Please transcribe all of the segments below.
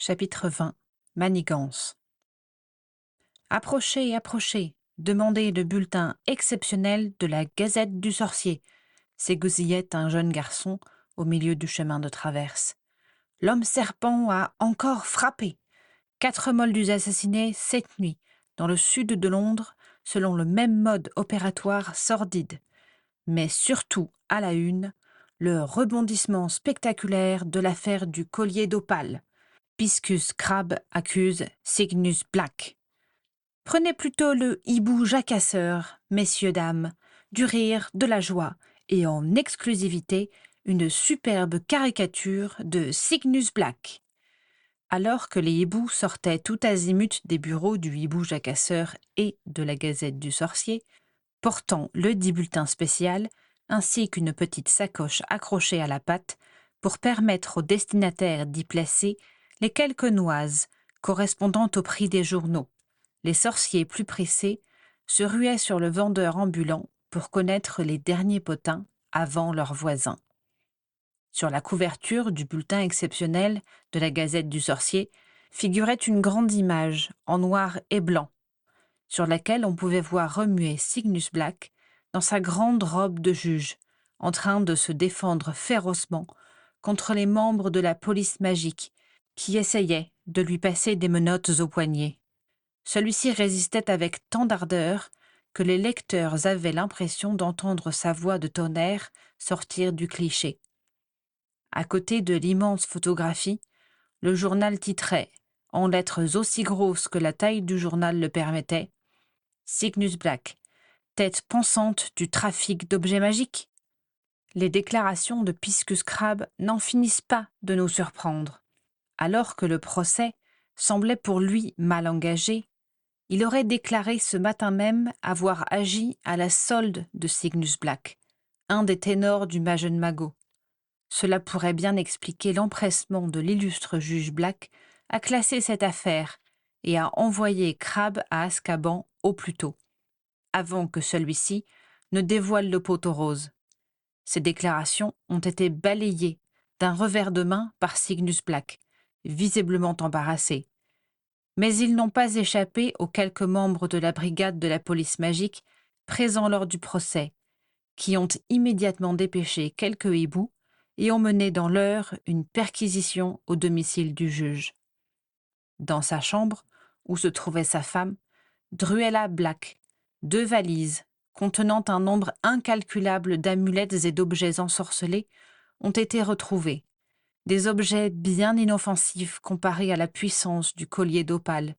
Chapitre 20 Manigance. Approchez, approchez, demandez le bulletin exceptionnel de la Gazette du Sorcier, s'égosillait un jeune garçon au milieu du chemin de traverse. L'homme serpent a encore frappé. 4 moldus assassinés cette nuit, dans le sud de Londres, selon le même mode opératoire sordide. Mais surtout, à la une, le rebondissement spectaculaire de l'affaire du collier d'opale. Piscus Crabbe accuse Cygnus Black. Prenez plutôt le hibou jacasseur, messieurs, dames, du rire, de la joie, et en exclusivité, une superbe caricature de Cygnus Black. Alors que les hiboux sortaient tout azimut des bureaux du hibou jacasseur et de la Gazette du Sorcier, portant le dit bulletin spécial, ainsi qu'une petite sacoche accrochée à la patte, pour permettre aux destinataires d'y placer les quelques noises correspondant au prix des journaux. Les sorciers plus pressés se ruaient sur le vendeur ambulant pour connaître les derniers potins avant leurs voisins. Sur la couverture du bulletin exceptionnel de la Gazette du Sorcier figurait une grande image en noir et blanc, sur laquelle on pouvait voir remuer Cygnus Black dans sa grande robe de juge, en train de se défendre férocement contre les membres de la police magique qui essayaient de lui passer des menottes aux poignets. Celui-ci résistait avec tant d'ardeur que les lecteurs avaient l'impression d'entendre sa voix de tonnerre sortir du cliché. À côté de l'immense photographie, le journal titrait, en lettres aussi grosses que la taille du journal le permettait, Cygnus Black, tête pensante du trafic d'objets magiques. Les déclarations de Piscus Crabbe n'en finissent pas de nous surprendre. Alors que le procès semblait pour lui mal engagé, il aurait déclaré ce matin même avoir agi à la solde de Cygnus Black, un des ténors du Magen Mago. Cela pourrait bien expliquer l'empressement de l'illustre juge Black à classer cette affaire et à envoyer Crabbe à Azkaban au plus tôt, avant que celui-ci ne dévoile le pot aux roses. Ces déclarations ont été balayées d'un revers de main par Cygnus Black, visiblement embarrassé. Mais ils n'ont pas échappé aux quelques membres de la brigade de la police magique présents lors du procès, qui ont immédiatement dépêché quelques hiboux et ont mené dans l'heure une perquisition au domicile du juge. Dans sa chambre, où se trouvait sa femme, Druella Black, 2 valises, contenant un nombre incalculable d'amulettes et d'objets ensorcelés, ont été retrouvées. Des objets bien inoffensifs comparés à la puissance du collier d'opale,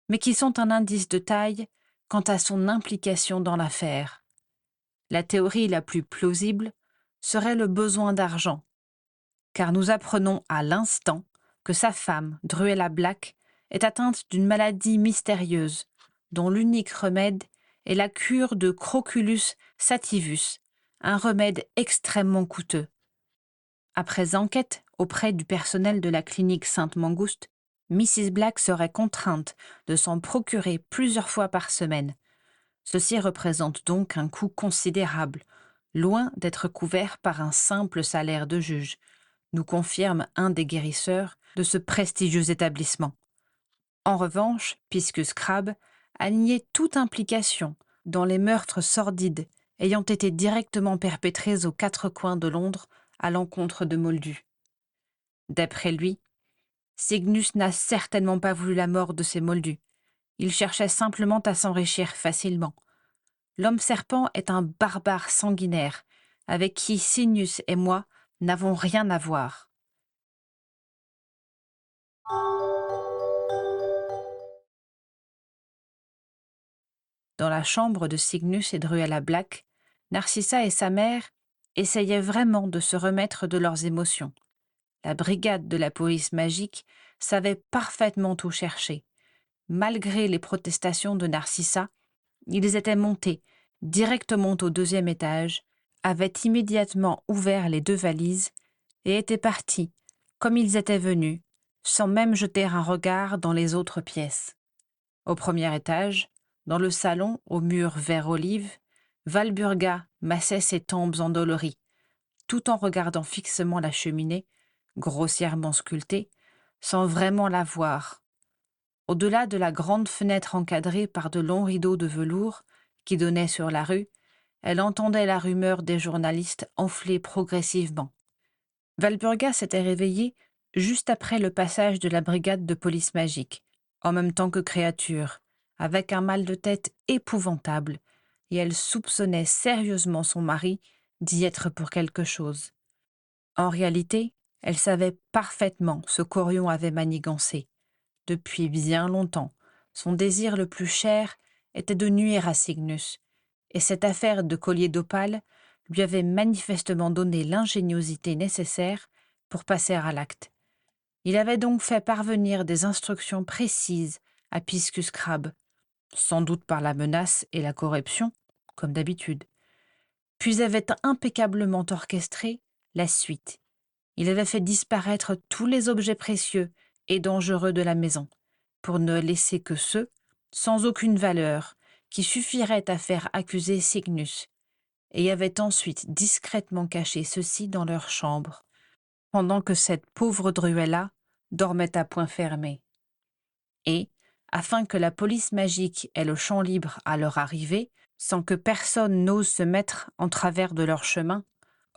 mais qui sont un indice de taille quant à son implication dans l'affaire. La théorie la plus plausible serait le besoin d'argent, car nous apprenons à l'instant que sa femme, Druella Black, est atteinte d'une maladie mystérieuse, dont l'unique remède est la cure de Croculus sativus, un remède extrêmement coûteux. Après enquête auprès du personnel de la clinique Sainte-Mangouste, Mrs. Black serait contrainte de s'en procurer plusieurs fois par semaine. Ceci représente donc un coût considérable, loin d'être couvert par un simple salaire de juge, nous confirme un des guérisseurs de ce prestigieux établissement. En revanche, Piscus Crabbe a nié toute implication dans les meurtres sordides ayant été directement perpétrés aux 4 coins de Londres à l'encontre de Moldus. D'après lui, Cygnus n'a certainement pas voulu la mort de ces Moldus. Il cherchait simplement à s'enrichir facilement. L'homme serpent est un barbare sanguinaire, avec qui Cygnus et moi n'avons rien à voir. Dans la chambre de Cygnus et Druella Black, Narcissa et sa mère essayaient vraiment de se remettre de leurs émotions. La brigade de la police magique savait parfaitement où chercher. Malgré les protestations de Narcissa, ils étaient montés directement au 2e étage, avaient immédiatement ouvert les 2 valises et étaient partis, comme ils étaient venus, sans même jeter un regard dans les autres pièces. Au 1er étage, dans le salon au mur vert olive, Walburga massait ses tempes endolories, tout en regardant fixement la cheminée, grossièrement sculptée, sans vraiment la voir. Au-delà de la grande fenêtre encadrée par de longs rideaux de velours qui donnaient sur la rue, elle entendait la rumeur des journalistes enfler progressivement. Walburga s'était réveillée juste après le passage de la brigade de police magique, en même temps que Créature, avec un mal de tête épouvantable, et elle soupçonnait sérieusement son mari d'y être pour quelque chose. En réalité, elle savait parfaitement ce qu'Orion avait manigancé. Depuis bien longtemps, son désir le plus cher était de nuire à Cygnus, et cette affaire de collier d'opale lui avait manifestement donné l'ingéniosité nécessaire pour passer à l'acte. Il avait donc fait parvenir des instructions précises à Piscus Crabbe, sans doute par la menace et la corruption, comme d'habitude, puis avait impeccablement orchestré la suite. Il avait fait disparaître tous les objets précieux et dangereux de la maison, pour ne laisser que ceux, sans aucune valeur, qui suffiraient à faire accuser Cygnus, et avait ensuite discrètement caché ceux-ci dans leur chambre, pendant que cette pauvre Druella dormait à point fermé. Et, afin que la police magique ait le champ libre à leur arrivée, sans que personne n'ose se mettre en travers de leur chemin,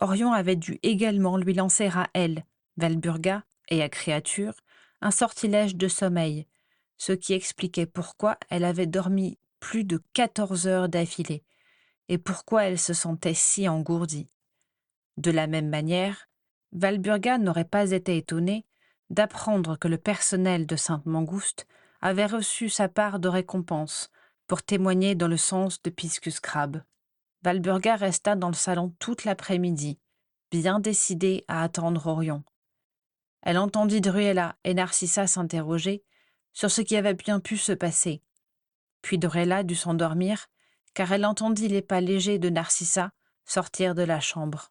Orion avait dû également lui lancer à elle, Walburga, et à Créature, un sortilège de sommeil, ce qui expliquait pourquoi elle avait dormi plus de 14 heures d'affilée, et pourquoi elle se sentait si engourdie. De la même manière, Walburga n'aurait pas été étonnée d'apprendre que le personnel de Sainte-Mangouste avait reçu sa part de récompense pour témoigner dans le sens de Piscus Crabbe. Walburga resta dans le salon toute l'après-midi, bien décidée à attendre Orion. Elle entendit Druella et Narcissa s'interroger sur ce qui avait bien pu se passer. Puis Druella dut s'endormir, car elle entendit les pas légers de Narcissa sortir de la chambre.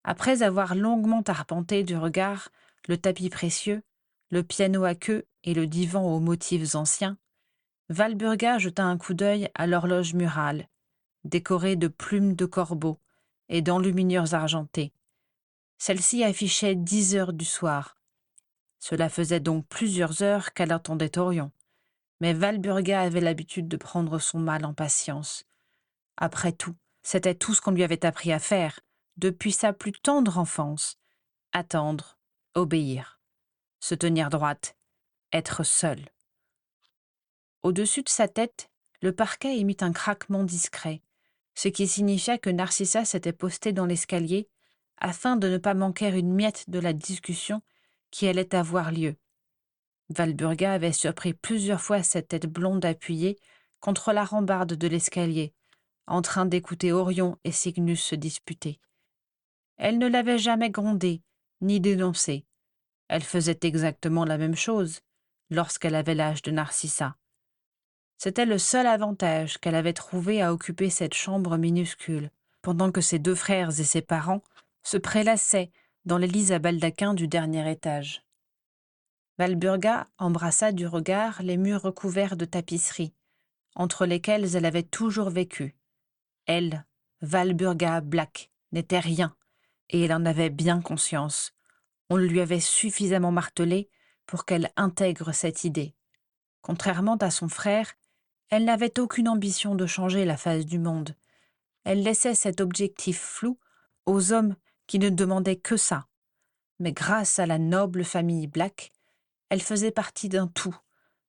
Après avoir longuement arpenté du regard le tapis précieux, le piano à queue et le divan aux motifs anciens, Walburga jeta un coup d'œil à l'horloge murale, décorée de plumes de corbeau et d'enluminures argentées. Celle-ci affichait 10 heures du soir. Cela faisait donc plusieurs heures qu'elle attendait Orion, mais Walburga avait l'habitude de prendre son mal en patience. Après tout, c'était tout ce qu'on lui avait appris à faire, depuis sa plus tendre enfance. Attendre, obéir, se tenir droite, être seule. Au-dessus de sa tête, le parquet émit un craquement discret, ce qui signifia que Narcissa s'était postée dans l'escalier afin de ne pas manquer une miette de la discussion qui allait avoir lieu. Walburga avait surpris plusieurs fois cette tête blonde appuyée contre la rambarde de l'escalier, en train d'écouter Orion et Cygnus se disputer. Elle ne l'avait jamais grondé, ni dénoncé. Elle faisait exactement la même chose lorsqu'elle avait l'âge de Narcissa. C'était le seul avantage qu'elle avait trouvé à occuper cette chambre minuscule, pendant que ses deux frères et ses parents se prélassaient dans les lits à baldaquin du dernier étage. Walburga embrassa du regard les murs recouverts de tapisseries, entre lesquels elle avait toujours vécu. Elle, Walburga Black, n'était rien, et elle en avait bien conscience. On le lui avait suffisamment martelé pour qu'elle intègre cette idée. Contrairement à son frère, elle n'avait aucune ambition de changer la face du monde. Elle laissait cet objectif flou aux hommes qui ne demandaient que ça. Mais grâce à la noble famille Black, elle faisait partie d'un tout,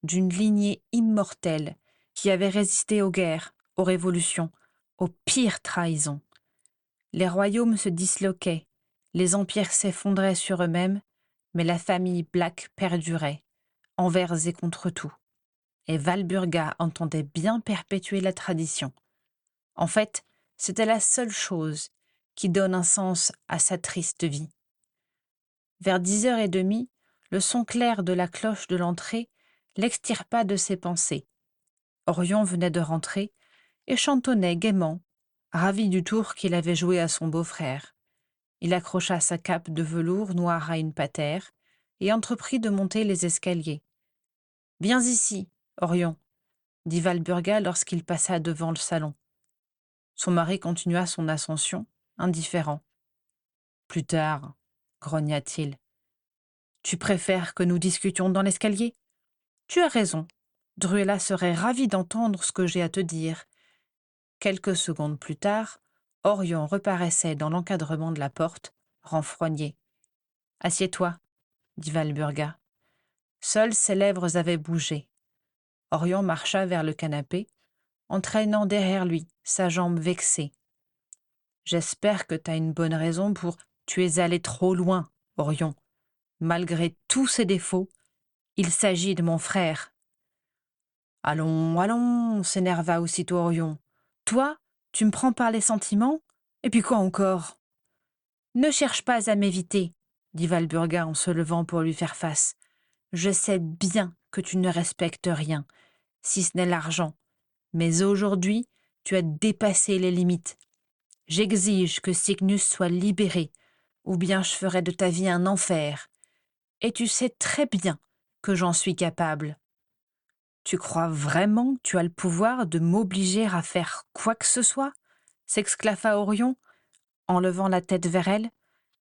d'une lignée immortelle qui avait résisté aux guerres, aux révolutions, aux pires trahisons. Les royaumes se disloquaient, les empires s'effondraient sur eux-mêmes, mais la famille Black perdurait, envers et contre tout. Et Walburga entendait bien perpétuer la tradition. En fait, c'était la seule chose qui donne un sens à sa triste vie. Vers 10h30, le son clair de la cloche de l'entrée l'extirpa de ses pensées. Orion venait de rentrer et chantonnait gaiement, ravi du tour qu'il avait joué à son beau-frère. Il accrocha sa cape de velours noir à une patère et entreprit de monter les escaliers. « Viens ici, Orion », dit Walburga lorsqu'il passa devant le salon. Son mari continua son ascension, indifférent. « Plus tard », grogna-t-il. Tu préfères que nous discutions dans l'escalier? Tu as raison. Druella serait ravie d'entendre ce que j'ai à te dire. Quelques secondes plus tard, Orion reparaissait dans l'encadrement de la porte, renfrogné. « Assieds-toi, » dit Valburga. Seules ses lèvres avaient bougé. Orion marcha vers le canapé, entraînant derrière lui sa jambe vexée. « J'espère que t'as une bonne raison pour... Tu es allé trop loin, Orion. Malgré tous ses défauts, il s'agit de mon frère. »« Allons, allons, s'énerva aussitôt Orion. Toi, tu me prends par les sentiments? Et puis quoi encore? Ne cherche pas à m'éviter, dit Valburga en se levant pour lui faire face. Je sais bien que tu ne respectes rien, si ce n'est l'argent. Mais aujourd'hui, tu as dépassé les limites. J'exige que Cygnus soit libéré, ou bien je ferai de ta vie un enfer. Et tu sais très bien que j'en suis capable. Tu crois vraiment que tu as le pouvoir de m'obliger à faire quoi que ce soit? S'exclama Orion, en levant la tête vers elle,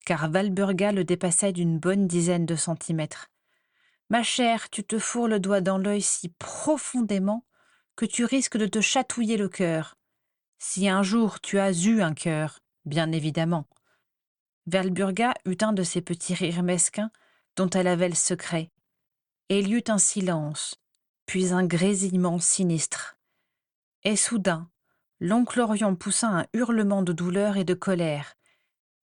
car Valburga le dépassait d'une bonne dizaine de centimètres. Ma chère, tu te fourres le doigt dans l'œil si profondément que tu risques de te chatouiller le cœur. Si un jour tu as eu un cœur, bien évidemment. Valburga eut un de ces petits rires mesquins dont elle avait le secret, et il y eut un silence, puis un grésillement sinistre. Et soudain, l'oncle Orion poussa un hurlement de douleur et de colère,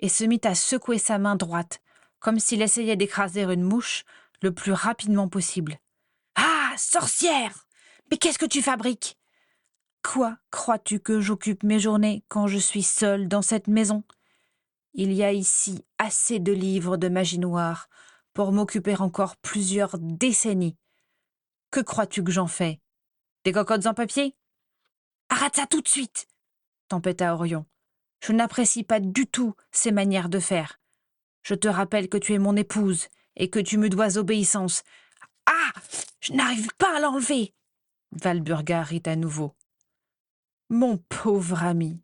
et se mit à secouer sa main droite, comme s'il essayait d'écraser une mouche le plus rapidement possible. « Ah, sorcière! Mais qu'est-ce que tu fabriques? Quoi crois-tu que j'occupe mes journées quand je suis seule dans cette maison? Il y a ici assez de livres de magie noire pour m'occuper encore plusieurs décennies. Que crois-tu que j'en fais? Des cocottes en papier? Arrête ça tout de suite! Tempêta Orion. Je n'apprécie pas du tout ces manières de faire. Je te rappelle que tu es mon épouse et que tu me dois obéissance. Ah! Je n'arrive pas à l'enlever! Valburga rit à nouveau. Mon pauvre ami,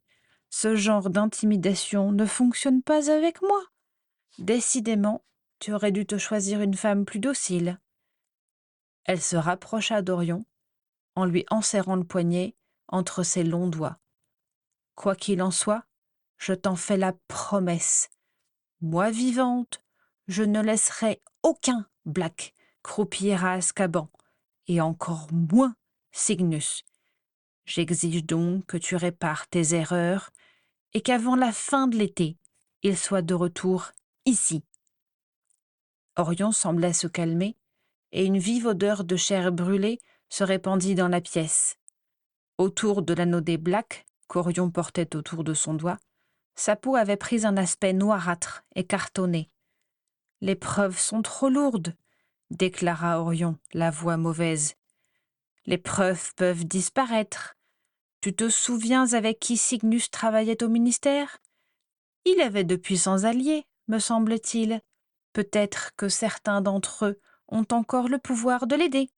ce genre d'intimidation ne fonctionne pas avec moi. Décidément, tu aurais dû te choisir une femme plus docile. Elle se rapprocha d'Orion en lui enserrant le poignet entre ses longs doigts. Quoi qu'il en soit, je t'en fais la promesse. Moi vivante, je ne laisserai aucun Black croupir à Azkaban, et encore moins Cygnus. J'exige donc que tu répares tes erreurs et qu'avant la fin de l'été, il soit de retour ici. Orion semblait se calmer, et une vive odeur de chair brûlée se répandit dans la pièce. Autour de l'anneau des Black qu'Orion portait autour de son doigt, sa peau avait pris un aspect noirâtre et cartonné. « Les preuves sont trop lourdes, » déclara Orion, la voix mauvaise. « Les preuves peuvent disparaître. Tu te souviens avec qui Cygnus travaillait au ministère? Il avait de puissants alliés, me semble-t-il. Peut-être que certains d'entre eux ont encore le pouvoir de l'aider. »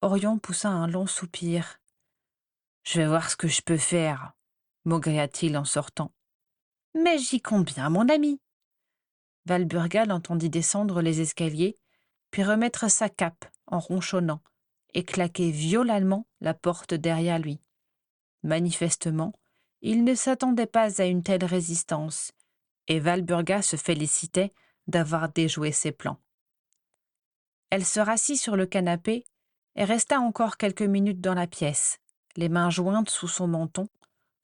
Orion poussa un long soupir. « Je vais voir ce que je peux faire, » maugréa-t-il en sortant. « Mais j'y compte bien, mon ami. » Valburga l'entendit descendre les escaliers, puis remettre sa cape en ronchonnant, et claquer violemment la porte derrière lui. Manifestement, il ne s'attendait pas à une telle résistance, et Valburga se félicitait d'avoir déjoué ses plans. Elle se rassit sur le canapé et resta encore quelques minutes dans la pièce, les mains jointes sous son menton,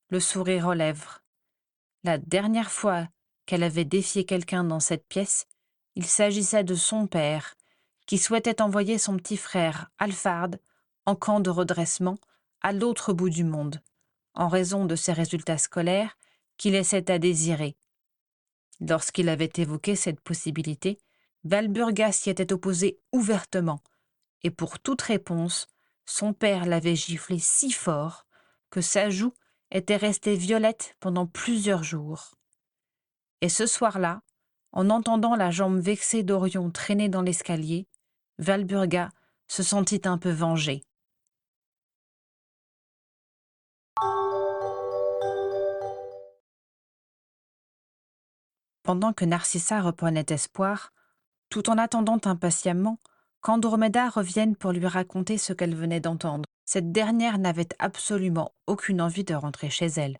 le sourire aux lèvres. La dernière fois qu'elle avait défié quelqu'un dans cette pièce, il s'agissait de son père, qui souhaitait envoyer son petit frère, Alphard, en camp de redressement à l'autre bout du monde, en raison de ses résultats scolaires qui laissaient à désirer. Lorsqu'il avait évoqué cette possibilité, Valburga s'y était opposé ouvertement, et pour toute réponse, son père l'avait giflé si fort que sa joue était restée violette pendant plusieurs jours. Et ce soir-là, en entendant la jambe vexée d'Orion traîner dans l'escalier, Valburga se sentit un peu vengée. Pendant que Narcissa reprenait espoir, tout en attendant impatiemment qu'Andromeda revienne pour lui raconter ce qu'elle venait d'entendre. Cette dernière n'avait absolument aucune envie de rentrer chez elle.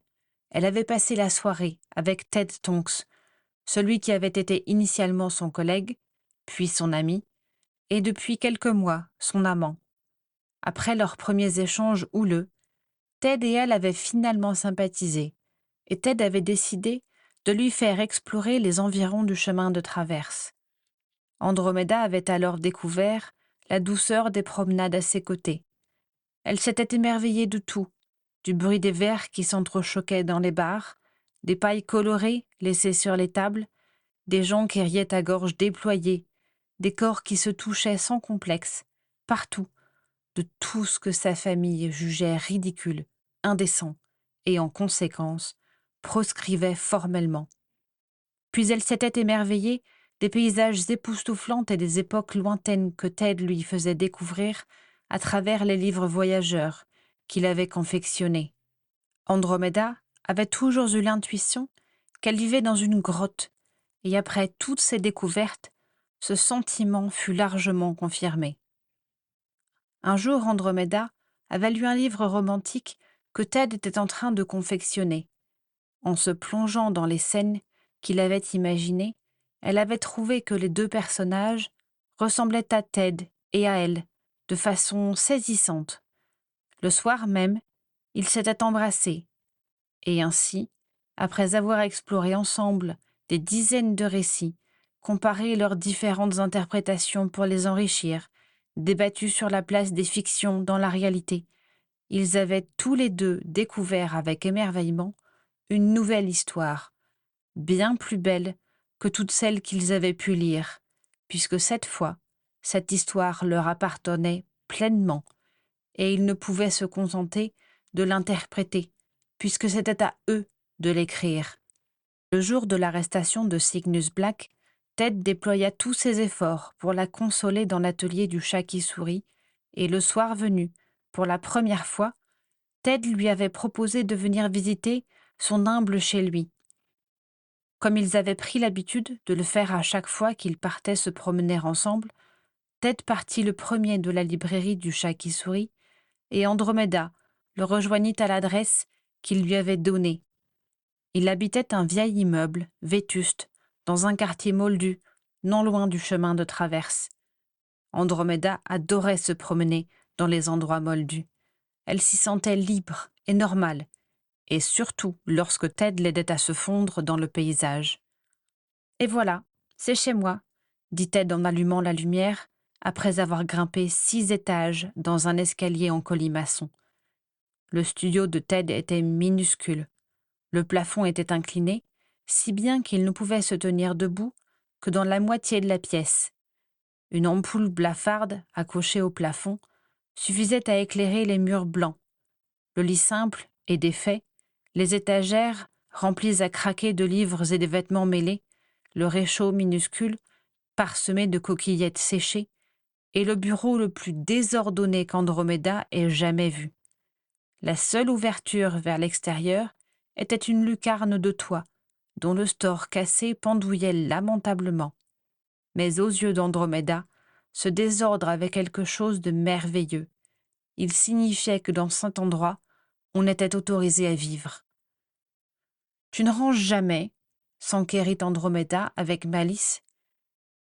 Elle avait passé la soirée avec Ted Tonks, celui qui avait été initialement son collègue, puis son ami, et depuis quelques mois son amant. Après leurs premiers échanges houleux, Ted et elle avaient finalement sympathisé, et Ted avait décidé de lui faire explorer les environs du chemin de traverse. Andromeda avait alors découvert la douceur des promenades à ses côtés. Elle s'était émerveillée de tout, du bruit des verres qui s'entrechoquaient dans les bars, des pailles colorées laissées sur les tables, des gens qui riaient à gorge déployée, des corps qui se touchaient sans complexe, partout, de tout ce que sa famille jugeait ridicule, indécent, et en conséquence, proscrivait formellement. Puis elle s'était émerveillée des paysages époustouflants et des époques lointaines que Ted lui faisait découvrir à travers les livres voyageurs qu'il avait confectionnés. Andromeda avait toujours eu l'intuition qu'elle vivait dans une grotte, et après toutes ces découvertes, ce sentiment fut largement confirmé. Un jour, Andromeda avait lu un livre romantique que Ted était en train de confectionner. En se plongeant dans les scènes qu'il avait imaginées, elle avait trouvé que les deux personnages ressemblaient à Ted et à elle de façon saisissante. Le soir même, ils s'étaient embrassés, et ainsi, après avoir exploré ensemble des dizaines de récits, comparé leurs différentes interprétations pour les enrichir, débattu sur la place des fictions dans la réalité, ils avaient tous les deux découvert avec émerveillement une nouvelle histoire, bien plus belle que toutes celles qu'ils avaient pu lire, puisque cette fois, cette histoire leur appartenait pleinement, et ils ne pouvaient se contenter de l'interpréter, puisque c'était à eux de l'écrire. Le jour de l'arrestation de Cygnus Black, Ted déploya tous ses efforts pour la consoler dans l'atelier du chat qui sourit, et le soir venu, pour la première fois, Ted lui avait proposé de venir visiter son humble chez lui. Comme ils avaient pris l'habitude de le faire à chaque fois qu'ils partaient se promener ensemble, Ted partit le premier de la librairie du chat qui sourit, et Andromeda le rejoignit à l'adresse qu'il lui avait donnée. Il habitait un vieil immeuble, vétuste, dans un quartier moldu, non loin du chemin de traverse. Andromeda adorait se promener dans les endroits moldus. Elle s'y sentait libre et normale, et surtout lorsque Ted l'aidait à se fondre dans le paysage. « Et voilà, c'est chez moi », dit Ted en allumant la lumière, après avoir grimpé 6 étages dans un escalier en colimaçon. Le studio de Ted était minuscule. Le plafond était incliné, si bien qu'il ne pouvait se tenir debout que dans la moitié de la pièce. Une ampoule blafarde, accrochée au plafond, suffisait à éclairer les murs blancs. Le lit simple et défait, les étagères remplies à craquer de livres et de vêtements mêlés, le réchaud minuscule, parsemé de coquillettes séchées, et le bureau le plus désordonné qu'Andromeda ait jamais vu. La seule ouverture vers l'extérieur était une lucarne de toit, dont le store cassé pendouillait lamentablement. Mais aux yeux d'Andromeda, ce désordre avait quelque chose de merveilleux. Il signifiait que dans cet endroit, on était autorisé à vivre. « Tu ne ranges jamais » s'enquérit Andromeda avec malice.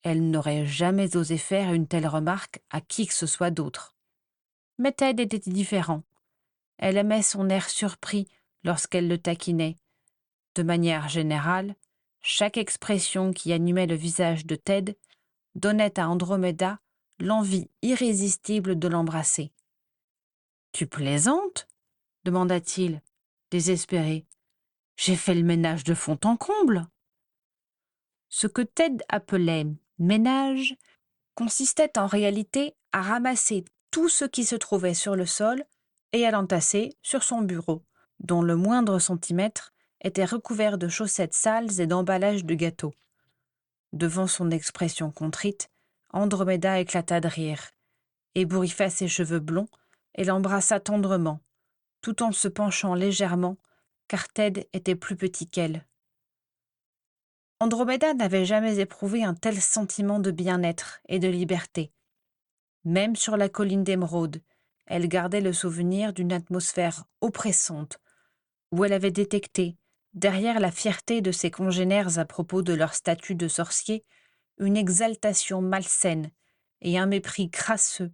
Elle n'aurait jamais osé faire une telle remarque à qui que ce soit d'autre. Mais Ted était différent. Elle aimait son air surpris lorsqu'elle le taquinait. De manière générale, chaque expression qui animait le visage de Ted donnait à Andromeda l'envie irrésistible de l'embrasser. « Tu plaisantes » demanda-t-il, désespéré. « J'ai fait le ménage de fond en comble. » Ce que Ted appelait « ménage » consistait en réalité à ramasser tout ce qui se trouvait sur le sol et à l'entasser sur son bureau, dont le moindre centimètre était recouvert de chaussettes sales et d'emballages de gâteaux. Devant son expression contrite, Andromeda éclata de rire, ébouriffa ses cheveux blonds et l'embrassa tendrement, tout en se penchant légèrement, car Ted était plus petit qu'elle. Andromeda n'avait jamais éprouvé un tel sentiment de bien-être et de liberté. Même sur la colline d'Émeraude, elle gardait le souvenir d'une atmosphère oppressante, où elle avait détecté, derrière la fierté de ses congénères à propos de leur statut de sorcier, une exaltation malsaine et un mépris crasseux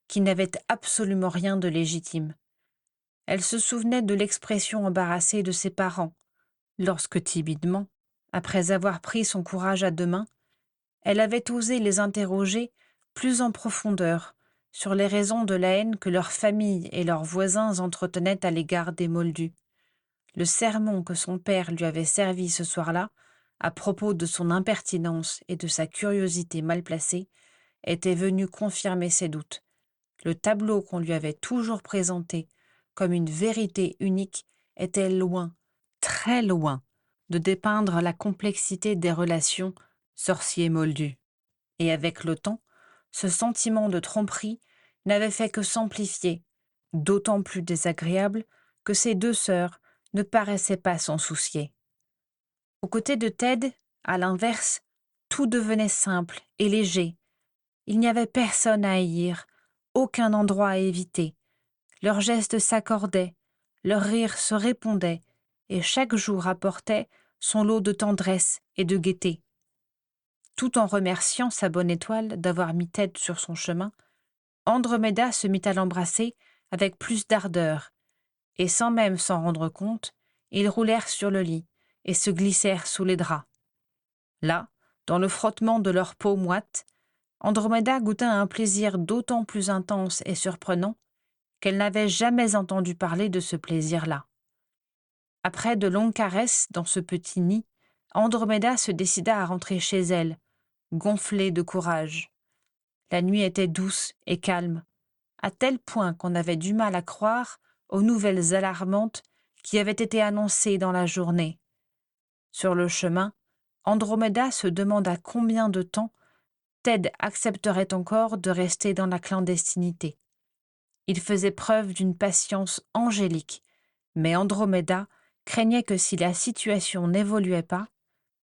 qui n'avaient absolument rien de légitime. Elle se souvenait de l'expression embarrassée de ses parents, lorsque timidement, après avoir pris son courage à deux mains, elle avait osé les interroger plus en profondeur sur les raisons de la haine que leur famille et leurs voisins entretenaient à l'égard des Moldus. Le sermon que son père lui avait servi ce soir-là, à propos de son impertinence et de sa curiosité mal placée, était venu confirmer ses doutes. Le tableau qu'on lui avait toujours présenté comme une vérité unique était loin, très loin, de dépeindre la complexité des relations sorcier-moldu. Et avec le temps, ce sentiment de tromperie n'avait fait que s'amplifier, d'autant plus désagréable que ses deux sœurs ne paraissaient pas s'en soucier. Aux côtés de Ted, à l'inverse, tout devenait simple et léger. Il n'y avait personne à haïr, aucun endroit à éviter. Leurs gestes s'accordaient, leurs rires se répondaient, et chaque jour apportait son lot de tendresse et de gaieté. Tout en remerciant sa bonne étoile d'avoir mis Ted sur son chemin, Andromeda se mit à l'embrasser avec plus d'ardeur, et sans même s'en rendre compte, ils roulèrent sur le lit et se glissèrent sous les draps. Là, dans le frottement de leur peau moite, Andromeda goûta un plaisir d'autant plus intense et surprenant qu'elle n'avait jamais entendu parler de ce plaisir-là. Après de longues caresses dans ce petit nid, Andromeda se décida à rentrer chez elle, gonflée de courage. La nuit était douce et calme, à tel point qu'on avait du mal à croire aux nouvelles alarmantes qui avaient été annoncées dans la journée. Sur le chemin, Andromeda se demanda combien de temps Ted accepterait encore de rester dans la clandestinité. Il faisait preuve d'une patience angélique, mais Andromeda craignait que si la situation n'évoluait pas,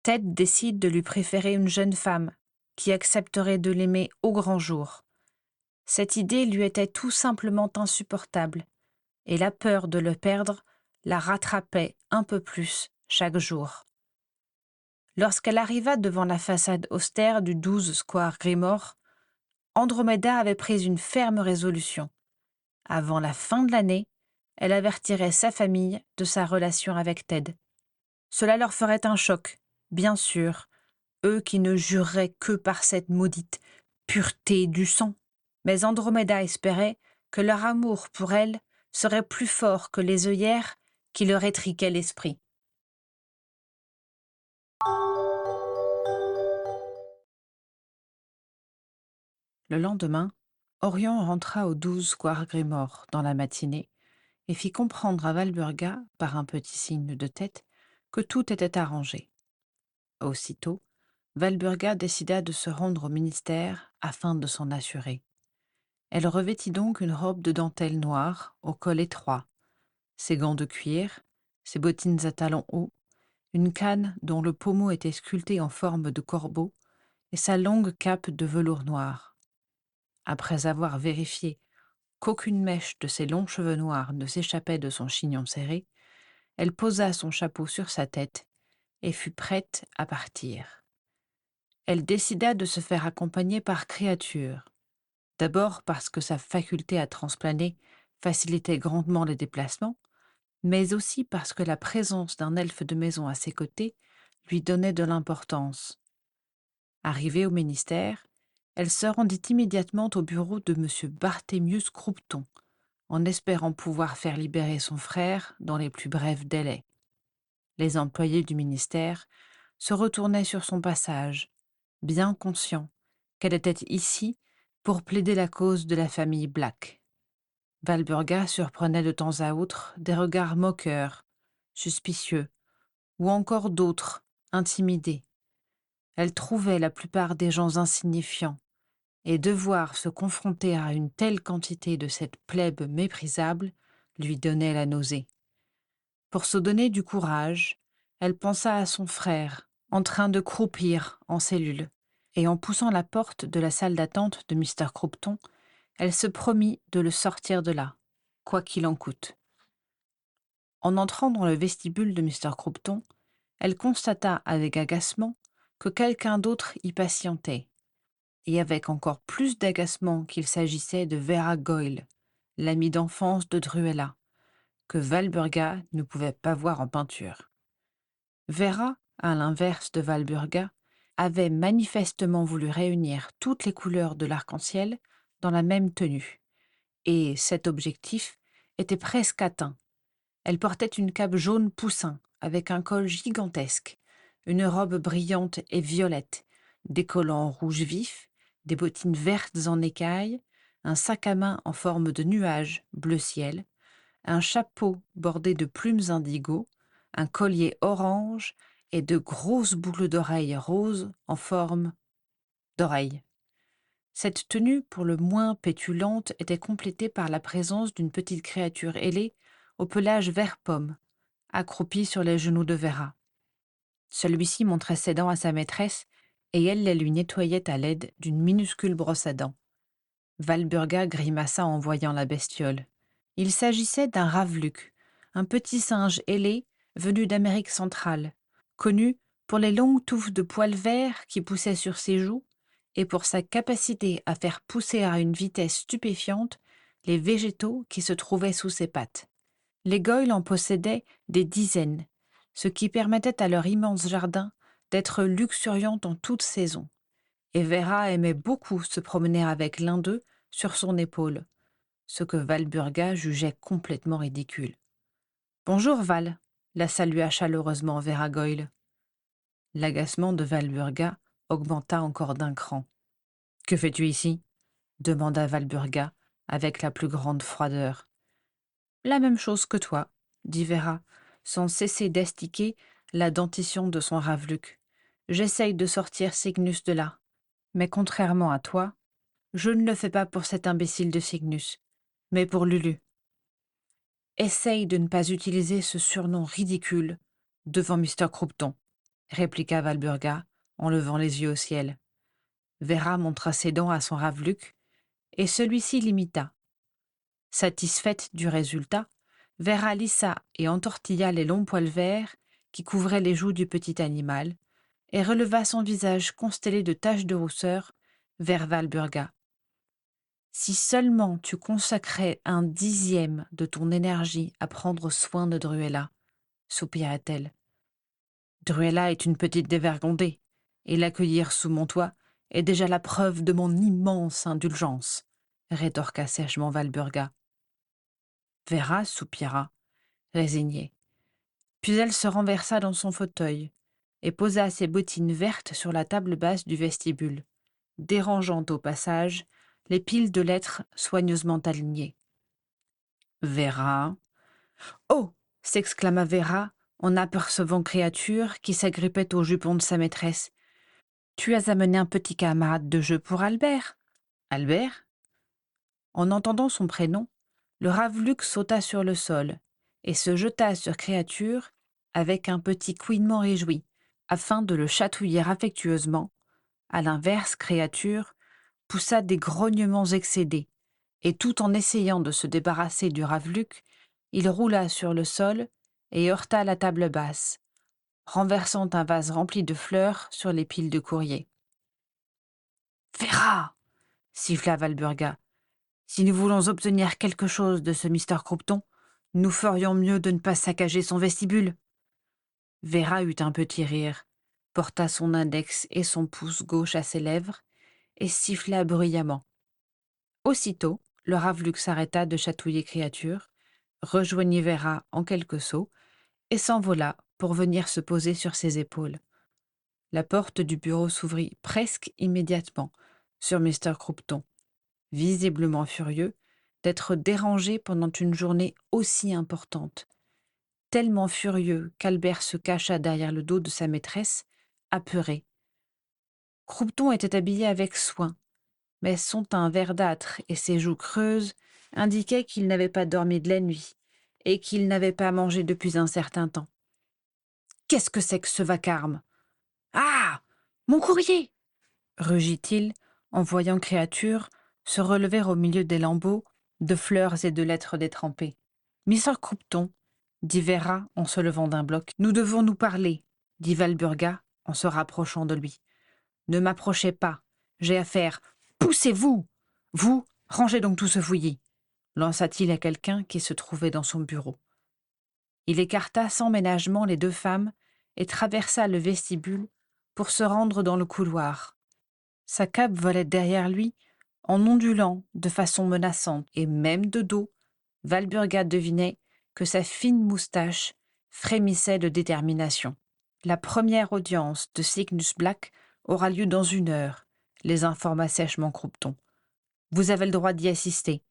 Ted décide de lui préférer une jeune femme qui accepterait de l'aimer au grand jour. Cette idée lui était tout simplement insupportable, et la peur de le perdre la rattrapait un peu plus chaque jour. Lorsqu'elle arriva devant la façade austère du 12 square Grimoire, Andromeda avait pris une ferme résolution. Avant la fin de l'année, elle avertirait sa famille de sa relation avec Ted. Cela leur ferait un choc, bien sûr, eux qui ne jureraient que par cette maudite pureté du sang. Mais Andromeda espérait que leur amour pour elle serait plus fort que les œillères qui leur étriquaient l'esprit. Le lendemain, Orion rentra au 12 square Grimoire dans la matinée et fit comprendre à Valburga, par un petit signe de tête, que tout était arrangé. Aussitôt, Valburga décida de se rendre au ministère afin de s'en assurer. Elle revêtit donc une robe de dentelle noire au col étroit, ses gants de cuir, ses bottines à talons hauts, une canne dont le pommeau était sculpté en forme de corbeau et sa longue cape de velours noir. Après avoir vérifié qu'aucune mèche de ses longs cheveux noirs ne s'échappait de son chignon serré, elle posa son chapeau sur sa tête et fut prête à partir. Elle décida de se faire accompagner par Créature, d'abord parce que sa faculté à transplaner facilitait grandement les déplacements, mais aussi parce que la présence d'un elfe de maison à ses côtés lui donnait de l'importance. Arrivée au ministère, elle se rendit immédiatement au bureau de M. Barthémius Croupton, en espérant pouvoir faire libérer son frère dans les plus brefs délais. Les employés du ministère se retournaient sur son passage, bien conscients qu'elle était ici pour plaider la cause de la famille Black. Valburga surprenait de temps à autre des regards moqueurs, suspicieux, ou encore d'autres, intimidés. Elle trouvait la plupart des gens insignifiants, et devoir se confronter à une telle quantité de cette plèbe méprisable lui donnait la nausée. Pour se donner du courage, elle pensa à son frère, en train de croupir en cellule, et en poussant la porte de la salle d'attente de Mr. Croupton, elle se promit de le sortir de là, quoi qu'il en coûte. En entrant dans le vestibule de Mr. Croupton, elle constata avec agacement que quelqu'un d'autre y patientait, et avec encore plus d'agacement qu'il s'agissait de Vera Goyle, l'amie d'enfance de Druella, que Walburga ne pouvait pas voir en peinture. Vera, à l'inverse de Walburga, avait manifestement voulu réunir toutes les couleurs de l'arc-en-ciel dans la même tenue, et cet objectif était presque atteint. Elle portait une cape jaune poussin, avec un col gigantesque, une robe brillante et violette, des collants rouge vif, des bottines vertes en écailles, un sac à main en forme de nuage bleu ciel, un chapeau bordé de plumes indigo, un collier orange et de grosses boucles d'oreilles roses en forme d'oreilles. Cette tenue, pour le moins pétulante, était complétée par la présence d'une petite créature ailée au pelage vert pomme, accroupie sur les genoux de Vera. Celui-ci montrait ses dents à sa maîtresse et elle les lui nettoyait à l'aide d'une minuscule brosse à dents. Walburga grimaça en voyant la bestiole. Il s'agissait d'un raveluc, un petit singe ailé venu d'Amérique centrale, connu pour les longues touffes de poils verts qui poussaient sur ses joues et pour sa capacité à faire pousser à une vitesse stupéfiante les végétaux qui se trouvaient sous ses pattes. Les Goyle en possédaient des dizaines, ce qui permettait à leur immense jardin d'être luxuriant en toute saison. Et Vera aimait beaucoup se promener avec l'un d'eux sur son épaule, ce que Walburga jugeait complètement ridicule. « Bonjour, Val », la salua chaleureusement Vera Goyle. L'agacement de Walburga augmenta encore d'un cran. « Que fais-tu ici » demanda Walburga avec la plus grande froideur. « La même chose que toi », dit Vera, sans cesser d'astiquer la dentition de son raveluc. « J'essaye de sortir Cygnus de là, mais contrairement à toi, je ne le fais pas pour cet imbécile de Cygnus, mais pour Lulu. Essaye de ne pas utiliser ce surnom ridicule devant Mr. Croupton, répliqua Walburga en levant les yeux au ciel. Vera montra ses dents à son raveluc, et celui-ci l'imita. Satisfaite du résultat, Vera lissa et entortilla les longs poils verts qui couvraient les joues du petit animal, et releva son visage constellé de taches de rousseur vers Walburga. Si seulement tu consacrais 1/10 de ton énergie à prendre soin de Druella, soupira-t-elle. Druella est une petite dévergondée, et l'accueillir sous mon toit est déjà la preuve de mon immense indulgence, rétorqua sèchement Walburga. Vera soupira, résignée. Puis elle se renversa dans son fauteuil et posa ses bottines vertes sur la table basse du vestibule, dérangeant au passage les piles de lettres soigneusement alignées. Vera. Oh s'exclama Vera en apercevant Créature qui s'agrippait au jupon de sa maîtresse. Tu as amené un petit camarade de jeu pour Albert. Albert? En entendant son prénom, le raveluc sauta sur le sol et se jeta sur Créature avec un petit couinement réjoui, afin de le chatouiller affectueusement. À l'inverse, Créature poussa des grognements excédés, et tout en essayant de se débarrasser du raveluc, il roula sur le sol et heurta la table basse, renversant un vase rempli de fleurs sur les piles de courrier. « Vera !» siffla Walburga. « Si nous voulons obtenir quelque chose de ce Mr. Croupton, nous ferions mieux de ne pas saccager son vestibule. » Vera eut un petit rire, porta son index et son pouce gauche à ses lèvres et siffla bruyamment. Aussitôt, le raveluc s'arrêta de chatouiller Créature, rejoignit Vera en quelques sauts et s'envola pour venir se poser sur ses épaules. La porte du bureau s'ouvrit presque immédiatement sur Mr. Croupton, visiblement furieux d'être dérangé pendant une journée aussi importante, tellement furieux qu'Albert se cacha derrière le dos de sa maîtresse, apeuré. Croupton était habillé avec soin, mais son teint verdâtre et ses joues creuses indiquaient qu'il n'avait pas dormi de la nuit et qu'il n'avait pas mangé depuis un certain temps. « Qu'est-ce que c'est que ce vacarme » Ah! Mon courrier! Rugit-il en voyant Créature se relever au milieu des lambeaux de fleurs et de lettres détrempées. Mr. Croupton, dit Vera en se levant d'un bloc. Nous devons nous parler, dit Walburga en se rapprochant de lui. Ne m'approchez pas, j'ai affaire. Poussez-vous! Vous, rangez donc tout ce fouillis, lança-t-il à quelqu'un qui se trouvait dans son bureau. Il écarta sans ménagement les deux femmes et traversa le vestibule pour se rendre dans le couloir. Sa cape volait derrière lui en ondulant de façon menaçante, et même de dos, Walburga devinait que sa fine moustache frémissait de détermination. La première audience de Cygnus Black aura lieu dans 1 heure, les informa sèchement Croupton. Vous avez le droit d'y assister.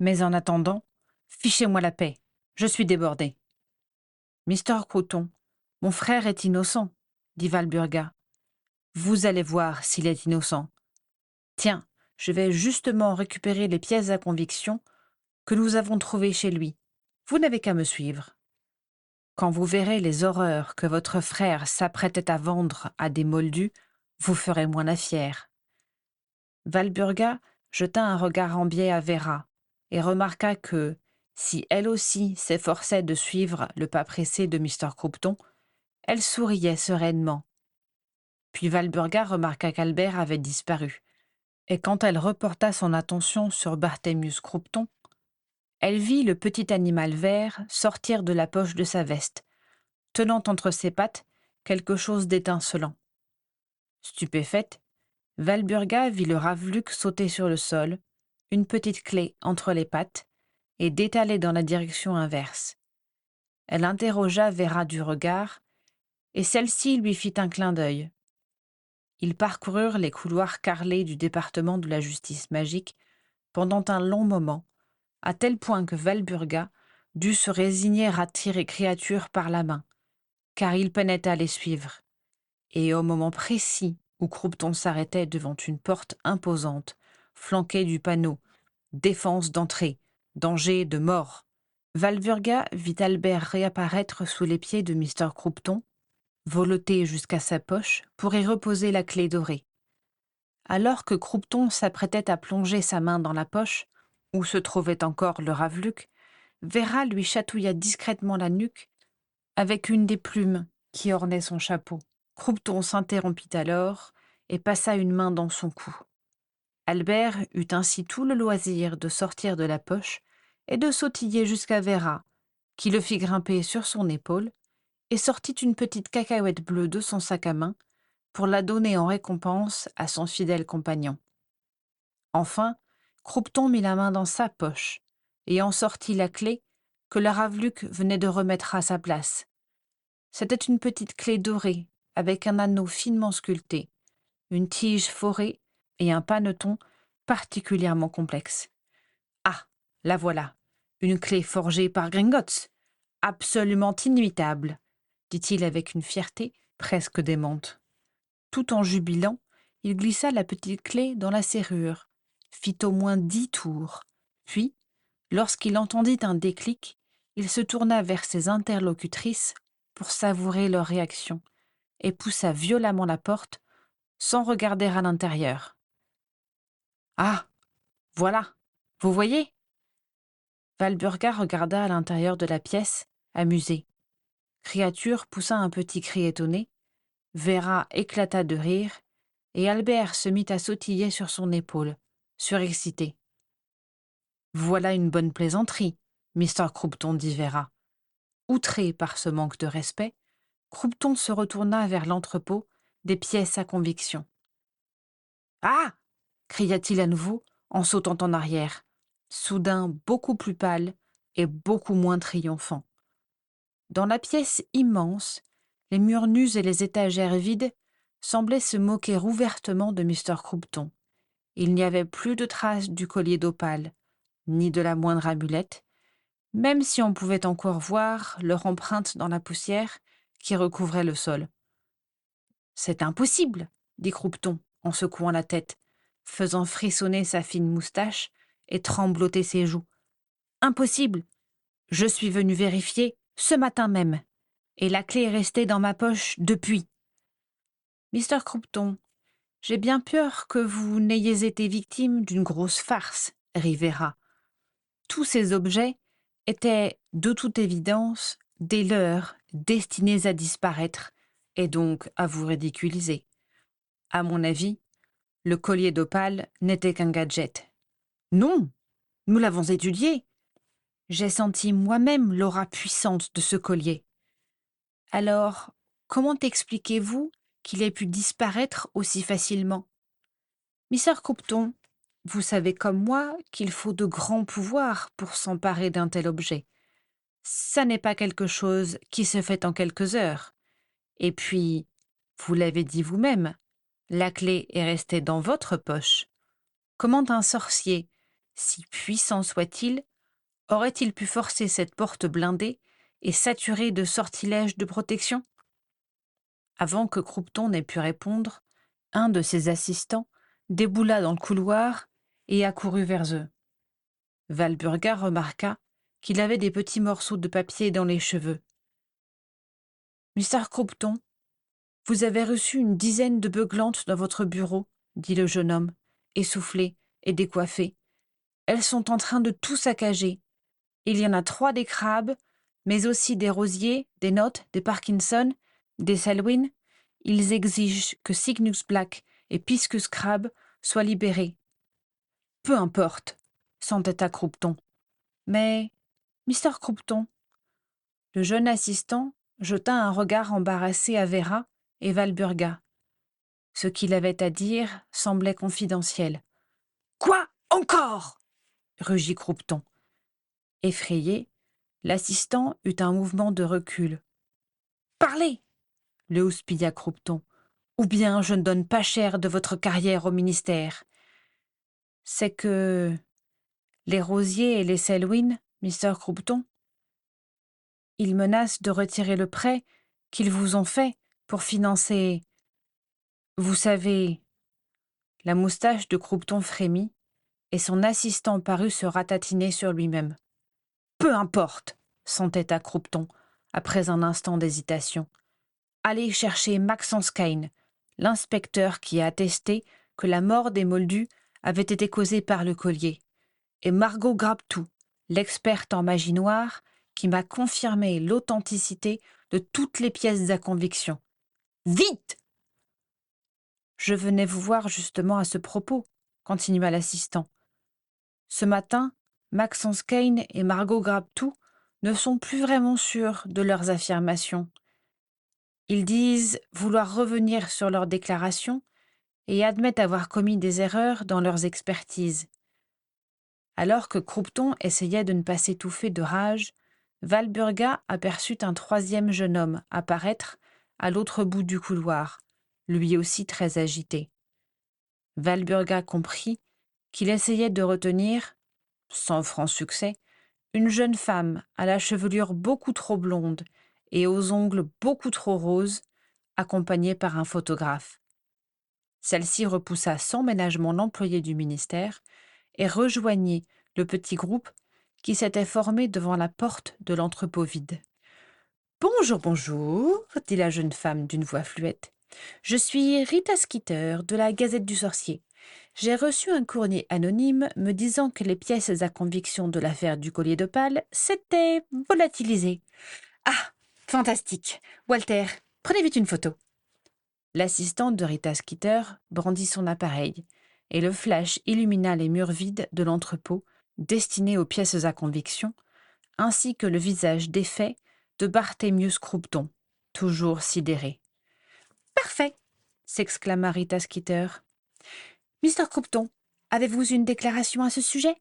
Mais en attendant, fichez-moi la paix. Je suis débordé. Mr. Croupton, mon frère est innocent, dit Walburga. Vous allez voir s'il est innocent. Tiens, je vais justement récupérer les pièces à conviction que nous avons trouvées chez lui. Vous n'avez qu'à me suivre. Quand vous verrez les horreurs que votre frère s'apprêtait à vendre à des moldus, vous ferez moins la fière. Walburga jeta un regard envié à Vera et remarqua que, si elle aussi s'efforçait de suivre le pas pressé de Mr. Croupton, elle souriait sereinement. Puis Walburga remarqua qu'Albert avait disparu, et quand elle reporta son attention sur Barthélemy Croupton, elle vit le petit animal vert sortir de la poche de sa veste, tenant entre ses pattes quelque chose d'étincelant. Stupéfaite, Walburga vit le Ravluc sauter sur le sol, une petite clé entre les pattes, et détaler dans la direction inverse. Elle interrogea Vera du regard, et celle-ci lui fit un clin d'œil. Ils parcoururent les couloirs carrelés du département de la justice magique pendant un long moment, à tel point que Walburga dut se résigner à tirer Créature par la main, car il peinait à les suivre. Et au moment précis où Croupton s'arrêtait devant une porte imposante, flanquée du panneau « Défense d'entrée, danger de mort », Walburga vit Albert réapparaître sous les pieds de Mr. Croupton, voleter jusqu'à sa poche pour y reposer la clé dorée. Alors que Croupton s'apprêtait à plonger sa main dans la poche, où se trouvait encore le Ravluc, Vera lui chatouilla discrètement la nuque avec une des plumes qui ornaient son chapeau. Croupton s'interrompit alors et passa une main dans son cou. Albert eut ainsi tout le loisir de sortir de la poche et de sautiller jusqu'à Vera, qui le fit grimper sur son épaule et sortit une petite cacahuète bleue de son sac à main pour la donner en récompense à son fidèle compagnon. Enfin, Croupton mit la main dans sa poche et en sortit la clé que le Ravluc venait de remettre à sa place. C'était une petite clé dorée avec un anneau finement sculpté, une tige forée et un paneton particulièrement complexe. Ah, la voilà, une clé forgée par Gringotts, absolument inimitable, dit-il avec une fierté presque démente. Tout en jubilant, il glissa la petite clé dans la serrure, fit au moins 10 tours, puis, lorsqu'il entendit un déclic, il se tourna vers ses interlocutrices pour savourer leur réaction et poussa violemment la porte sans regarder à l'intérieur. « Ah, voilà, vous voyez ?» Walburga regarda à l'intérieur de la pièce, amusée. Créature poussa un petit cri étonné, Vera éclata de rire, et Albert se mit à sautiller sur son épaule, surexcité. « Voilà une bonne plaisanterie, Mr. Croupton, dit Vera. Outré par ce manque de respect, Croupton se retourna vers l'entrepôt des pièces à conviction. « Ah !» cria-t-il à nouveau en sautant en arrière, soudain beaucoup plus pâle et beaucoup moins triomphant. Dans la pièce immense, les murs nus et les étagères vides semblaient se moquer ouvertement de Mr. Croupton. Il n'y avait plus de traces du collier d'opale, ni de la moindre amulette, même si on pouvait encore voir leur empreinte dans la poussière qui recouvrait le sol. « C'est impossible !» dit Croupton en secouant la tête, faisant frissonner sa fine moustache et trembloter ses joues. « Impossible ! Je suis venu vérifier ce matin même, et la clé est restée dans ma poche depuis. » Mister Croupton, j'ai bien peur que vous n'ayez été victime d'une grosse farce, Rivera. Tous ces objets étaient, de toute évidence, des leurs destinés à disparaître et donc à vous ridiculiser. À mon avis, le collier d'opale n'était qu'un gadget. Non, nous l'avons étudié. J'ai senti moi-même l'aura puissante de ce collier. Alors, comment expliquez-vous qu'il ait pu disparaître aussi facilement? Mister Croupton, vous savez comme moi qu'il faut de grands pouvoirs pour s'emparer d'un tel objet. Ça n'est pas quelque chose qui se fait en quelques heures. Et puis, vous l'avez dit vous-même, la clé est restée dans votre poche. Comment un sorcier, si puissant soit-il, aurait-il pu forcer cette porte blindée et saturer de sortilèges de protection? Avant que Croupton n'ait pu répondre, un de ses assistants déboula dans le couloir et accourut vers eux. Walburga remarqua qu'il avait des petits morceaux de papier dans les cheveux. « Mister Croupton, vous avez reçu une dizaine de beuglantes dans votre bureau, dit le jeune homme, essoufflé et décoiffé. Elles sont en train de tout saccager. Il y en a 3 des crabes, mais aussi des rosiers, des notes, des Parkinson, des Selwyn. Ils exigent que Cygnus Black et Piscus Crab soient libérés. Peu importe, s'entêta Croupton. Mais, Mister Croupton, le jeune assistant jeta un regard embarrassé à Vera et Walburga. Ce qu'il avait à dire semblait confidentiel. Quoi encore? Rugit Croupton. Effrayé, l'assistant eut un mouvement de recul. Parlez, le houspilla Croupton, ou bien je ne donne pas cher de votre carrière au ministère. C'est que les rosiers et les Selwyn, Mister Croupton, ils menacent de retirer le prêt qu'ils vous ont fait pour financer. Vous savez, la moustache de Croupton frémit et son assistant parut se ratatiner sur lui-même. Peu importe, s'entêta Croupton, après un instant d'hésitation. Allez chercher Maxence Kane, l'inspecteur qui a attesté que la mort des Moldus avait été causée par le collier, et Margot Grabtou, l'experte en magie noire, qui m'a confirmé l'authenticité de toutes les pièces à conviction. Vite! Je venais vous voir justement à ce propos, continua l'assistant. Ce matin, Maxence Kane et Margot Grabtou ne sont plus vraiment sûrs de leurs affirmations. Ils disent vouloir revenir sur leurs déclarations et admettent avoir commis des erreurs dans leurs expertises. Alors que Croupton essayait de ne pas s'étouffer de rage, Walburga aperçut un 3e jeune homme apparaître à l'autre bout du couloir, lui aussi très agité. Walburga comprit qu'il essayait de retenir, sans franc succès, une jeune femme à la chevelure beaucoup trop blonde et aux ongles beaucoup trop roses, accompagnée par un photographe. Celle-ci repoussa sans ménagement l'employé du ministère et rejoignit le petit groupe qui s'était formé devant la porte de l'entrepôt vide. « Bonjour, bonjour, dit la jeune femme d'une voix fluette. Je suis Rita Skeeter de la Gazette du Sorcier. J'ai reçu un courrier anonyme me disant que les pièces à conviction de l'affaire du collier d'opale s'étaient volatilisées. Ah, fantastique. Walter, prenez vite une photo. » L'assistante de Rita Skeeter brandit son appareil, et le flash illumina les murs vides de l'entrepôt destinés aux pièces à conviction, ainsi que le visage défait de Barthélemy Croupton, toujours sidéré. « Parfait !» s'exclama Rita Skeeter. « Mister Croupton, avez-vous une déclaration à ce sujet ?»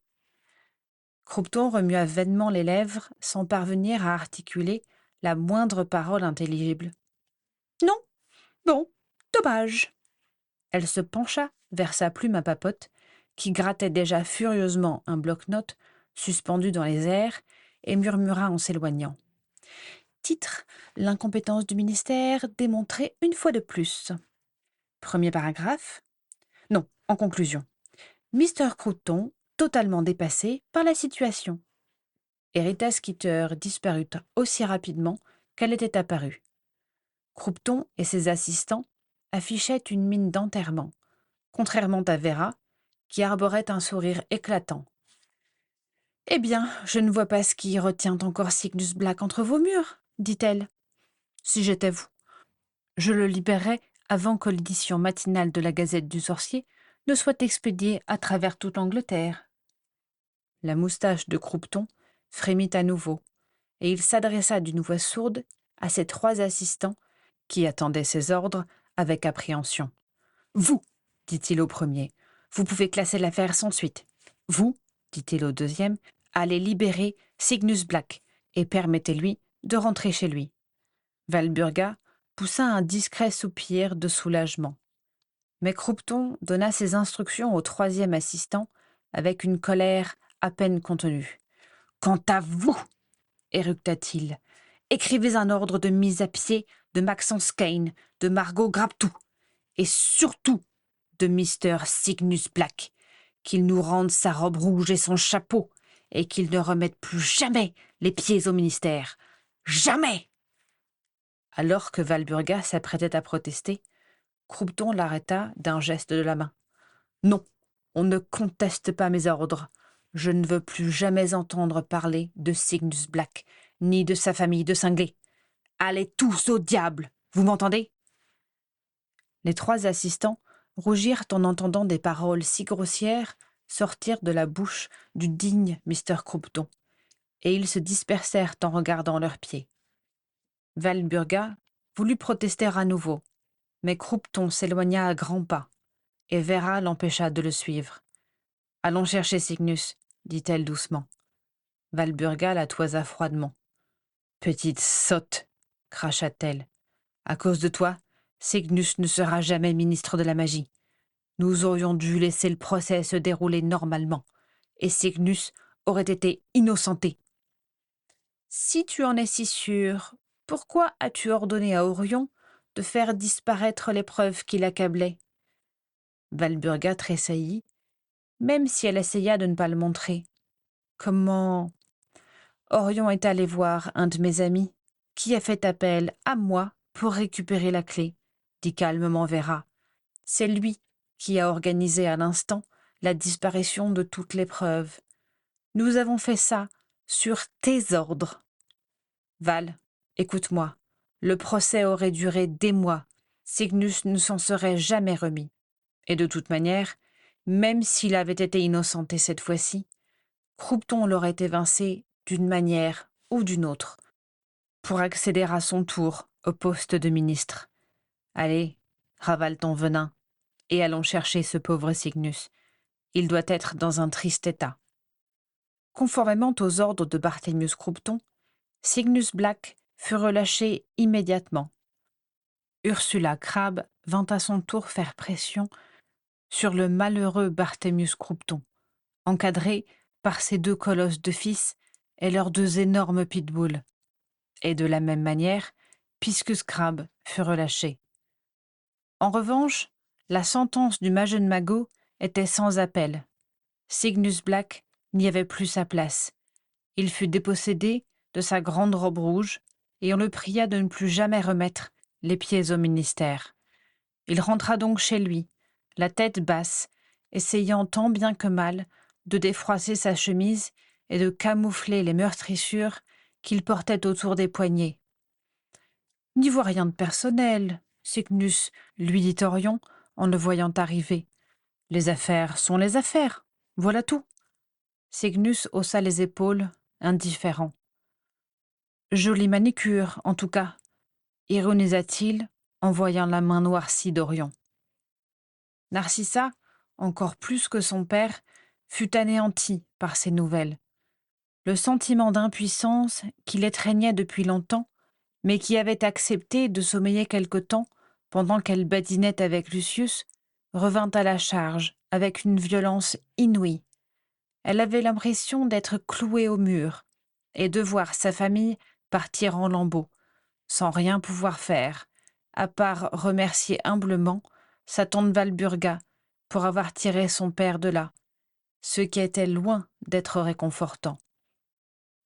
Croupton remua vainement les lèvres sans parvenir à articuler la moindre parole intelligible. « Non. Bon, dommage. » Elle se pencha vers sa plume à papote, qui grattait déjà furieusement un bloc-notes suspendu dans les airs, et murmura en s'éloignant. Titre: L'incompétence du ministère démontrée une fois de plus. Premier paragraphe. Non, en conclusion. Mister Croupton, totalement dépassé par la situation. Et Rita Skeeter disparut aussi rapidement qu'elle était apparue. Croupton et ses assistants affichait une mine d'enterrement, contrairement à Vera, qui arborait un sourire éclatant. « Eh bien, je ne vois pas ce qui retient encore Cygnus Black entre vos murs, dit-elle. Si j'étais vous, je le libérerais avant que l'édition matinale de la Gazette du Sorcier ne soit expédiée à travers toute l'Angleterre. » La moustache de Croupton frémit à nouveau, et il s'adressa d'une voix sourde à ses 3 assistants qui attendaient ses ordres avec appréhension. « Vous, dit-il au premier, vous pouvez classer l'affaire sans suite. Vous, dit-il au deuxième, allez libérer Cygnus Black et permettez-lui de rentrer chez lui. » Walburga poussa un discret soupir de soulagement. Mais Croupton donna ses instructions au 3e assistant avec une colère à peine contenue. « Quant à vous, éructa-t-il, écrivez un ordre de mise à pied de Maxence Kane, de Margot Grabtou, et surtout de Mr. Cygnus Black, qu'il nous rende sa robe rouge et son chapeau, et qu'il ne remette plus jamais les pieds au ministère. Jamais !» Alors que Walburga s'apprêtait à protester, Croupton l'arrêta d'un geste de la main. « Non, on ne conteste pas mes ordres. Je ne veux plus jamais entendre parler de Cygnus Black, ni de sa famille de cinglés. Allez tous au diable, vous m'entendez ?» Les 3 assistants rougirent en entendant des paroles si grossières sortir de la bouche du digne Mr. Croupton, et ils se dispersèrent en regardant leurs pieds. Walburga voulut protester à nouveau, mais Croupton s'éloigna à grands pas, et Vera l'empêcha de le suivre. « Allons chercher Cygnus, » dit-elle doucement. Walburga la toisa froidement. « Petite sotte, » cracha-t-elle. « À cause de toi, Cygnus ne sera jamais ministre de la magie. Nous aurions dû laisser le procès se dérouler normalement, et Cygnus aurait été innocenté. »« Si tu en es si sûr, pourquoi as-tu ordonné à Orion de faire disparaître les preuves qui l'accablaient ?» Walburga tressaillit, même si elle essaya de ne pas le montrer. « Comment ? Orion est allé voir un de mes amis, qui a fait appel à moi pour récupérer la clé, » dit calmement Vera. « C'est lui qui a organisé à l'instant la disparition de toutes les preuves. Nous avons fait ça sur tes ordres. Val, écoute-moi, le procès aurait duré des mois. Cygnus ne s'en serait jamais remis. Et de toute manière, même s'il avait été innocenté cette fois-ci, Croupton l'aurait évincé d'une manière ou d'une autre, pour accéder à son tour au poste de ministre. Allez, ravale ton venin, et allons chercher ce pauvre Cygnus. Il doit être dans un triste état. » Conformément aux ordres de Barthélemy Croupton, Cygnus Black fut relâché immédiatement. Ursula Crabbe vint à son tour faire pression sur le malheureux Barthélemy Croupton, encadré par ses 2 colosses de fils et leurs 2 énormes pitbulls. Et de la même manière, Piscus Crabbe fut relâché. En revanche, la sentence du Magen Mago était sans appel. Cygnus Black n'y avait plus sa place. Il fut dépossédé de sa grande robe rouge et on le pria de ne plus jamais remettre les pieds au ministère. Il rentra donc chez lui, la tête basse, essayant tant bien que mal de défroisser sa chemise et de camoufler les meurtrissures qu'il portait autour des poignets. « N'y vois rien de personnel, Cygnus, » lui dit Orion en le voyant arriver. « Les affaires sont les affaires, voilà tout. » Cygnus haussa les épaules, indifférent. « Jolie manicure, en tout cas, » ironisa-t-il en voyant la main noircie d'Orion. Narcissa, encore plus que son père, fut anéantie par ces nouvelles. Le sentiment d'impuissance qui l'étreignait depuis longtemps, mais qui avait accepté de sommeiller quelque temps pendant qu'elle badinait avec Lucius, revint à la charge avec une violence inouïe. Elle avait l'impression d'être clouée au mur et de voir sa famille partir en lambeaux, sans rien pouvoir faire, à part remercier humblement sa tante Walburga pour avoir tiré son père de là, ce qui était loin d'être réconfortant.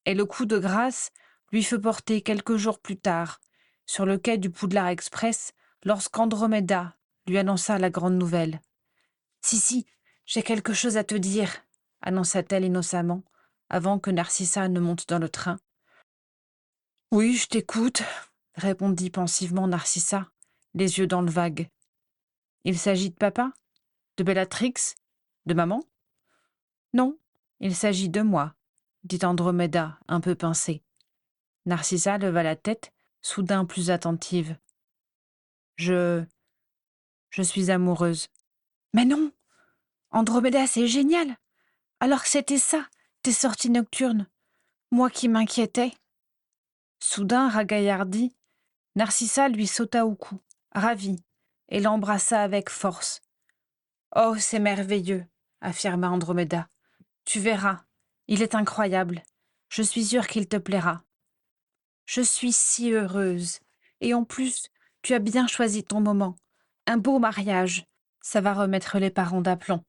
Et le coup de grâce lui fut porté quelques jours plus tard, sur le quai du Poudlard Express, lorsqu'Andromeda lui annonça la grande nouvelle. « Si, j'ai quelque chose à te dire, annonça-t-elle innocemment, avant que Narcissa ne monte dans le train. « Oui, je t'écoute, répondit pensivement Narcissa, les yeux dans le vague. « Il s'agit de papa? De Bellatrix? De maman? »« Non, il s'agit de moi, » dit Andromeda, un peu pincée. Narcissa leva la tête, soudain plus attentive. « Je suis amoureuse. »« Mais non, Andromeda, c'est génial. Alors que c'était ça, tes sorties nocturnes, moi qui m'inquiétais. » Soudain ragaillardi, Narcissa lui sauta au cou, ravie, et l'embrassa avec force. « Oh, c'est merveilleux, » affirma Andromeda. « Tu verras, il est incroyable. Je suis sûre qu'il te plaira. »« Je suis si heureuse. Et en plus, tu as bien choisi ton moment. Un beau mariage. Ça va remettre les parents d'aplomb. »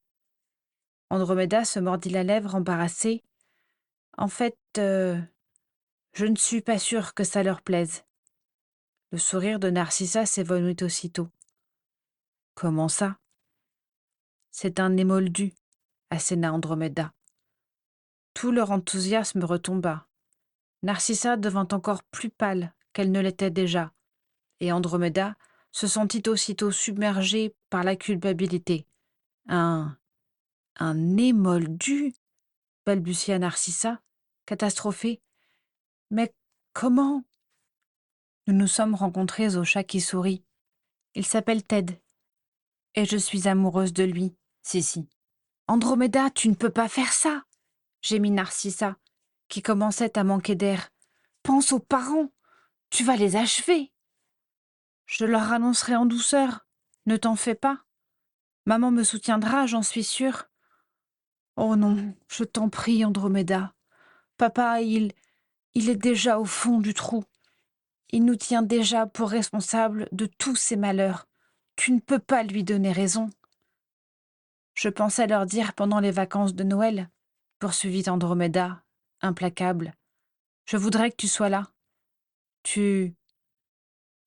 Andromeda se mordit la lèvre embarrassée. « En fait, je ne suis pas sûre que ça leur plaise. » Le sourire de Narcissa s'évanouit aussitôt. « Comment ça ? » ?»« C'est un émoldu, » asséna Andromeda. Tout leur enthousiasme retomba. Narcissa devint encore plus pâle qu'elle ne l'était déjà, et Andromeda se sentit aussitôt submergée par la culpabilité. « Un émoldu ?» balbutia Narcissa, catastrophée. « Mais comment ?»« Nous nous sommes rencontrés au Chat qui sourit. Il s'appelle Ted, et je suis amoureuse de lui, si. »« Andromeda, tu ne peux pas faire ça !» gémit Narcissa, qui commençait à manquer d'air. « Pense aux parents, tu vas les achever. »« Je leur annoncerai en douceur, ne t'en fais pas. Maman me soutiendra, j'en suis sûre. »« Oh non, je t'en prie, Andromeda. Papa, il est déjà au fond du trou. Il nous tient déjà pour responsables de tous ces malheurs. Tu ne peux pas lui donner raison. »« Je pensais leur dire pendant les vacances de Noël, » poursuivit Andromeda, implacable. « Je voudrais que tu sois là. Tu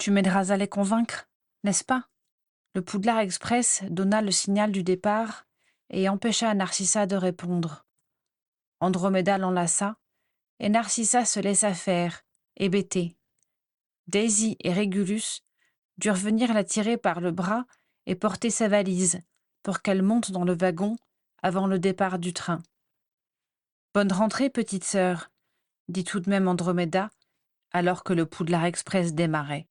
m'aideras à les convaincre, n'est-ce pas ?» Le Poudlard Express donna le signal du départ et empêcha Narcissa de répondre. Andromeda l'enlaça, et Narcissa se laissa faire, hébétée. Daisy et Régulus durent venir la tirer par le bras et porter sa valise pour qu'elle monte dans le wagon avant le départ du train. « Bonne rentrée, petite sœur, » dit tout de même Andromeda, alors que le Poudlard Express démarrait.